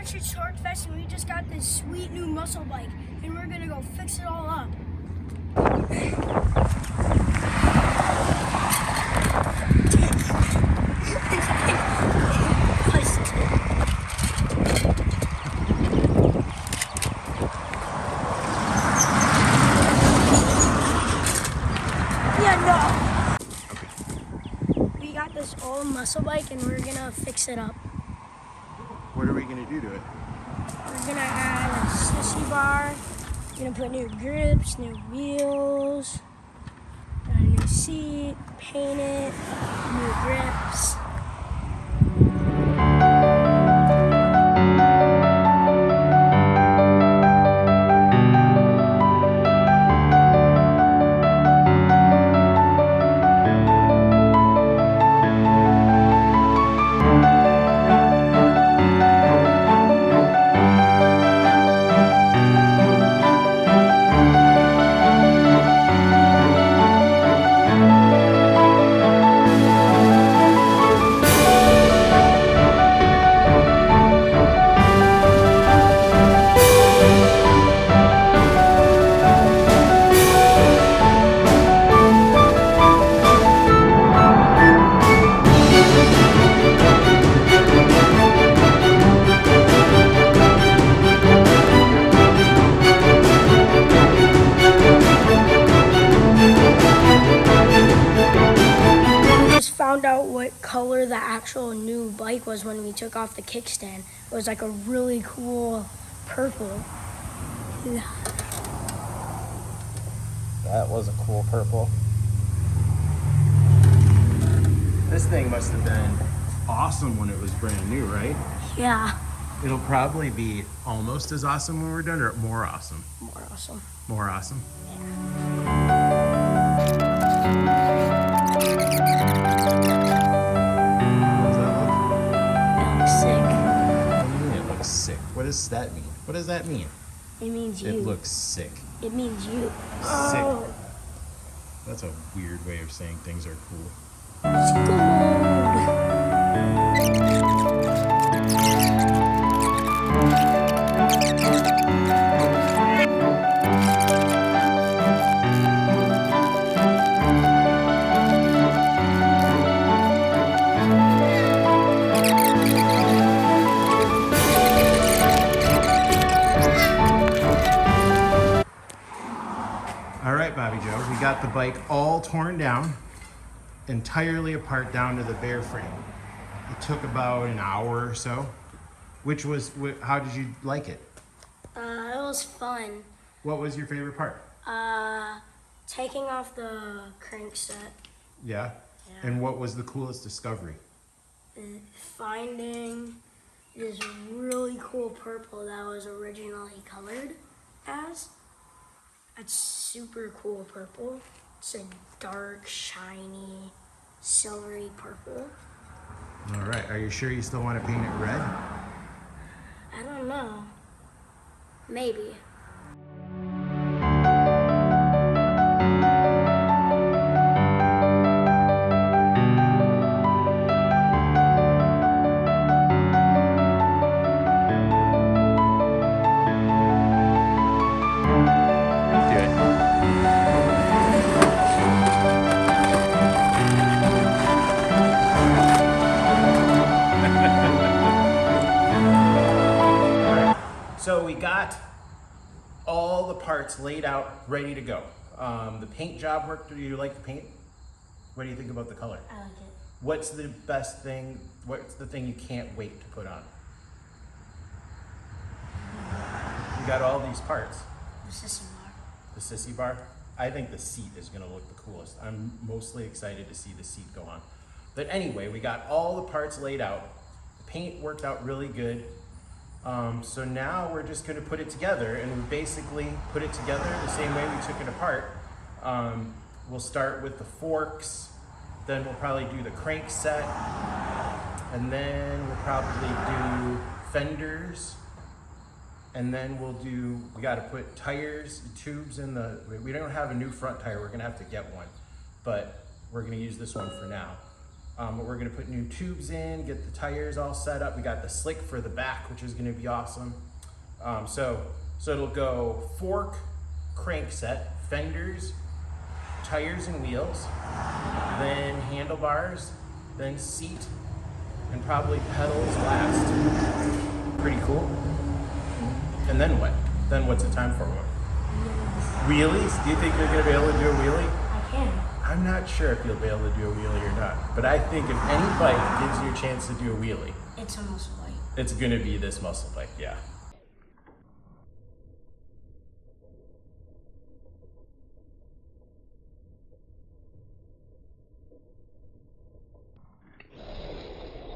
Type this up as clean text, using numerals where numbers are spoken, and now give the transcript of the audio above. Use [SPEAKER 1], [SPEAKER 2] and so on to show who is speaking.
[SPEAKER 1] Action Shark Fest, and we just got this sweet new muscle bike, and we're gonna go fix it all up. Yeah, no. We got this old muscle bike, and we're gonna fix it up.
[SPEAKER 2] What are we going to do to it?
[SPEAKER 1] We're gonna add a sissy bar. We're gonna put new grips, new wheels, a new seat, paint it, new grips. Found out what color the actual new bike was when we took off the kickstand. It was like a really cool purple. Yeah.
[SPEAKER 2] That was a cool purple. This thing must have been awesome when it was brand new, right?
[SPEAKER 1] Yeah.
[SPEAKER 2] It'll probably be almost as awesome when we're done, or more awesome?
[SPEAKER 1] More awesome.
[SPEAKER 2] More awesome?
[SPEAKER 1] It looks sick.
[SPEAKER 2] What do you mean it looks sick? What does that mean? What does that mean?
[SPEAKER 1] It means you.
[SPEAKER 2] It looks sick.
[SPEAKER 1] It means you.
[SPEAKER 2] Sick.
[SPEAKER 1] Oh.
[SPEAKER 2] That's a weird way of saying things are cool.
[SPEAKER 1] It's
[SPEAKER 2] All right, Bobby Joe, we got the bike all torn down, entirely apart down to the bare frame. It took about an hour or so. How did you like it?
[SPEAKER 1] It was fun.
[SPEAKER 2] What was your favorite part?
[SPEAKER 1] Taking off the crank set.
[SPEAKER 2] Yeah?
[SPEAKER 1] Yeah.
[SPEAKER 2] And what was the coolest discovery?
[SPEAKER 1] Finding this really cool purple that was originally colored as. It's super cool purple. It's a dark, shiny, silvery purple.
[SPEAKER 2] All right, are you sure you still want to paint it red?
[SPEAKER 1] I don't know. Maybe.
[SPEAKER 2] So we got all the parts laid out, ready to go. The paint job worked. Do you like the paint? What do you think about the color?
[SPEAKER 1] I like it.
[SPEAKER 2] What's the best thing? What's the thing you can't wait to put on? You got all these parts.
[SPEAKER 1] The sissy bar.
[SPEAKER 2] The sissy bar. I think the seat is gonna look the coolest. I'm mostly excited to see the seat go on. But anyway, we got all the parts laid out. The paint worked out really good. So now we're just gonna put it together, and we basically put it together the same way we took it apart. We'll start with the forks, then we'll probably do the crank set, and then we'll probably do fenders, and then we gotta put tires, tubes in we don't have a new front tire, we're gonna have to get one, but we're gonna use this one for now. But we're gonna put new tubes in, get the tires all set up. We got the slick for the back, which is gonna be awesome. So it'll go fork, crank set, fenders, tires and wheels, then handlebars, then seat, and probably pedals last. Pretty cool. And then what? Then what's the time for one? Wheelies? Do you think you're gonna be able to do a wheelie?
[SPEAKER 1] I can.
[SPEAKER 2] I'm not sure if you'll be able to do a wheelie or not, but I think if any bike gives you a chance to do a wheelie,
[SPEAKER 1] It's a muscle bike.
[SPEAKER 2] it's gonna be this muscle bike, yeah.